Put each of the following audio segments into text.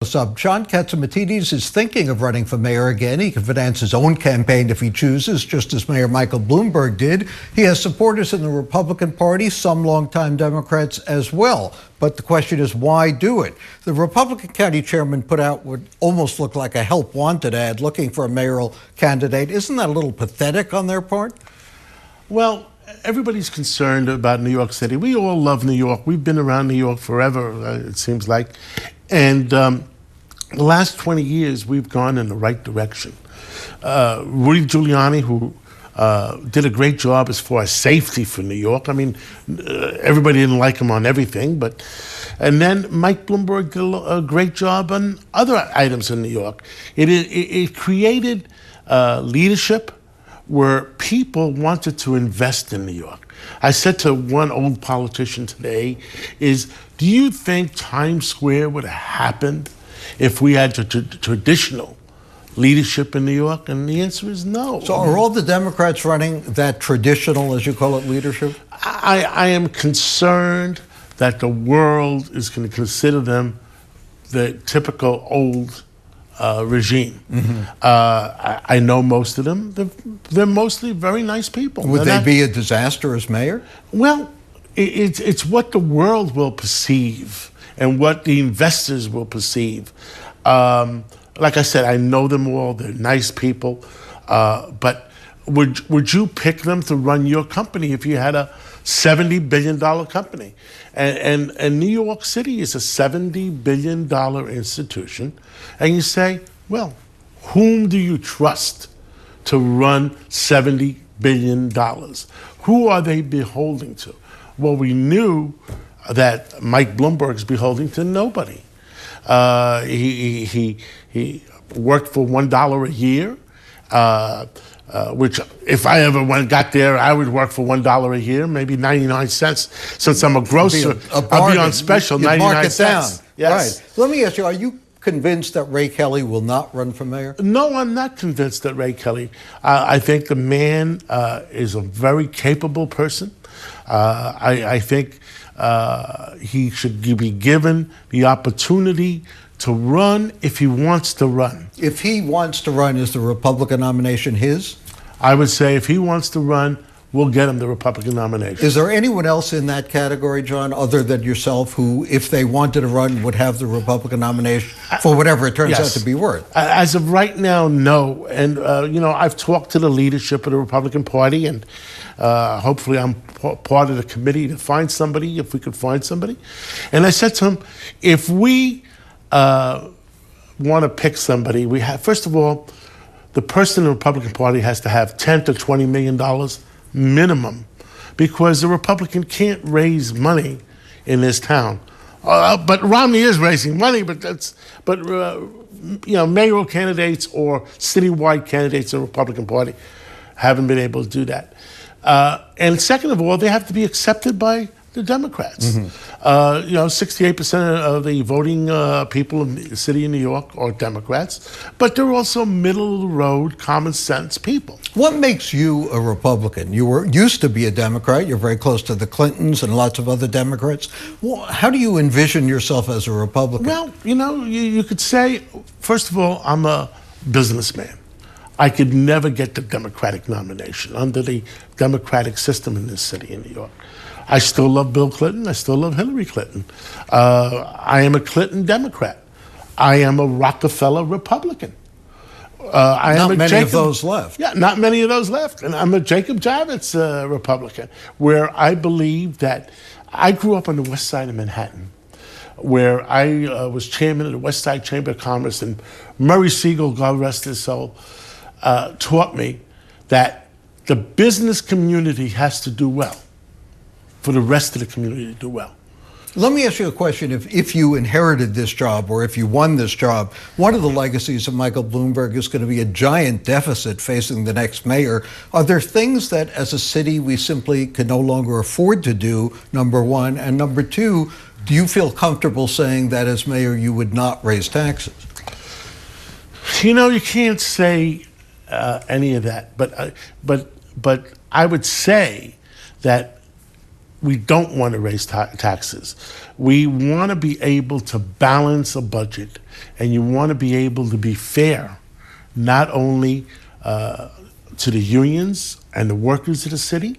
What's up? John Catsimatidis is thinking of running for mayor again. He can finance his own campaign if he chooses, just as Mayor Michael Bloomberg did. He has supporters in the Republican Party, some longtime Democrats as well. But the question is, why do it? The Republican county chairman put out what almost looked like a help wanted ad looking for a mayoral candidate. Isn't that a little pathetic on their part? Well, everybody's concerned about New York City. We all love New York. We've been around New York forever, it seems like. And the last 20 years, we've gone in the right direction. Rudy Giuliani, who did a great job as far as safety for New York. I mean, everybody didn't like him on everything, and then Mike Bloomberg did a great job on other items in New York. It created leadership where people wanted to invest in New York. I said to one old politician today, do you think Times Square would have happened if we had traditional leadership in New York? And the answer is no. So are all the Democrats running that traditional, as you call it, leadership? I am concerned that the world is going to consider them the typical old regime. Mm-hmm. I know most of them. They're mostly very nice people. Would they be a disaster as mayor? Well, it's what the world will perceive and what the investors will perceive. Like I said, I know them all. They're nice people. But would you pick them to run your company if you had a $70 billion company? And New York City is a $70 billion institution. And you say, well, whom do you trust to run $70 billion? Who are they beholden to? Well, we knew that Mike Bloomberg's beholden to nobody. He worked for $1 a year, which if I ever got there, I would work for $1 a year, maybe 99 cents. Since I'm a grocer, I'll be on special, 99 cents. Yes. Right. Let me ask you, are you convinced that Ray Kelly will not run for mayor? No, I'm not convinced that Ray Kelly. I think the man is a very capable person. I think he should be given the opportunity to run if he wants to run. If he wants to run, is the Republican nomination his? I would say if he wants to run, we'll get him the Republican nomination. Is there anyone else in that category, John, other than yourself, who, if they wanted to run, would have the Republican nomination for whatever it turns out to be worth? As of right now, no. And, I've talked to the leadership of the Republican Party, and hopefully I'm part of the committee to find somebody, if we could find somebody. And I said to him, if we want to pick somebody, we have, first of all, the person in the Republican Party has to have $10 to $20 million minimum, because the Republican can't raise money in this town. But Romney is raising money, but mayoral candidates or citywide candidates in the Republican Party haven't been able to do that. And second of all, they have to be accepted by the Democrats. Mm-hmm. 68% of the voting people in the city of New York are Democrats, but they're also middle-of-the-road, common-sense people. What makes you a Republican? You used to be a Democrat. You're very close to the Clintons and lots of other Democrats. Well, how do you envision yourself as a Republican? Well, you could say, first of all, I'm a businessman. I could never get the Democratic nomination under the Democratic system in this city in New York. I still love Bill Clinton. I still love Hillary Clinton. I am a Clinton Democrat. I am a Rockefeller Republican. Not many of those left. Yeah, not many of those left. And I'm a Jacob Javits Republican, where I believe that I grew up on the west side of Manhattan, where I was chairman of the West Side Chamber of Commerce, and Murray Siegel, God rest his soul, taught me that the business community has to do well for the rest of the community to do well. Let me ask you a question. If you inherited this job, or if you won this job, one of the legacies of Michael Bloomberg is going to be a giant deficit facing the next mayor. Are there things that as a city we simply can no longer afford to do, number one? And number two, do you feel comfortable saying that as mayor you would not raise taxes? You can't say any of that, but I would say that we don't want to raise taxes. We want to be able to balance a budget, and you want to be able to be fair, not only to the unions and the workers of the city,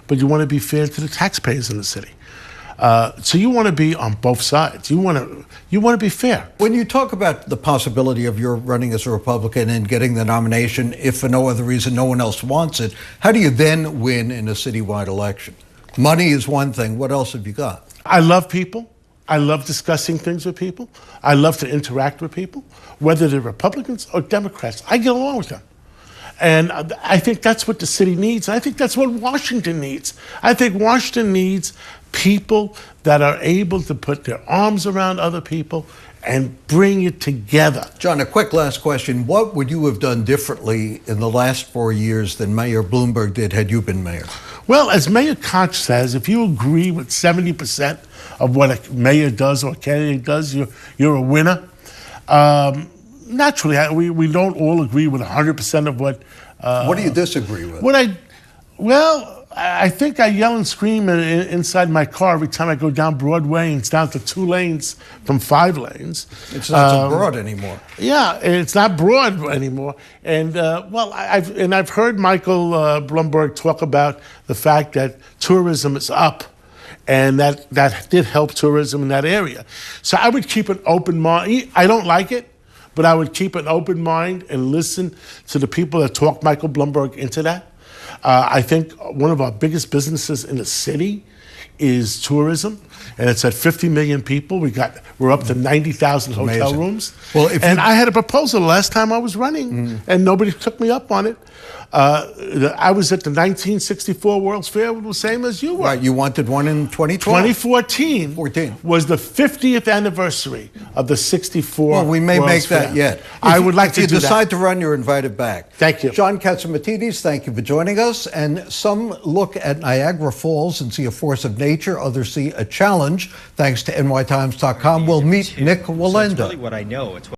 but you want to be fair to the taxpayers in the city. So you want to be on both sides. You want to be fair. When you talk about the possibility of your running as a Republican and getting the nomination, if for no other reason no one else wants it, how do you then win in a citywide election? Money is one thing. What else have you got? I love people. I love discussing things with people. I love to interact with people, whether they're Republicans or Democrats. I get along with them. And I think that's what the city needs. I think that's what Washington needs. I think Washington needs people that are able to put their arms around other people and bring it together. John, a quick last question. What would you have done differently in the last 4 years than Mayor Bloomberg did had you been mayor? Well, as Mayor Koch says, if you agree with 70% of what a mayor does or a candidate does, you're a winner. Naturally, we don't all agree with 100% of what... what do you disagree with? I think I yell and scream inside my car every time I go down Broadway, and it's down to 2 lanes from 5 lanes. It's not so broad anymore. Yeah, it's not broad anymore. And I've heard Michael Bloomberg talk about the fact that tourism is up, and that did help tourism in that area. So I would keep an open mind. I don't like it, but I would keep an open mind and listen to the people that talk Michael Bloomberg into that. I think one of our biggest businesses in the city is tourism, and it's at 50 million people. We're up to 90,000 hotel rooms. Well, I had a proposal the last time I was running, and nobody took me up on it. I was at the 1964 World's Fair, the same as you were. Right, you wanted one in 2012? 2014 was the 50th anniversary of the 64 Well, we may World's make that Fair. yet. I would like to do that. If you decide to run, you're invited back. Thank you. John Catsimatidis, thank you for joining us. And some look at Niagara Falls and see a force of nature, others see a challenge. Thanks to nytimes.com. We'll meet Nick Wallenda. So it's really what I know. It's what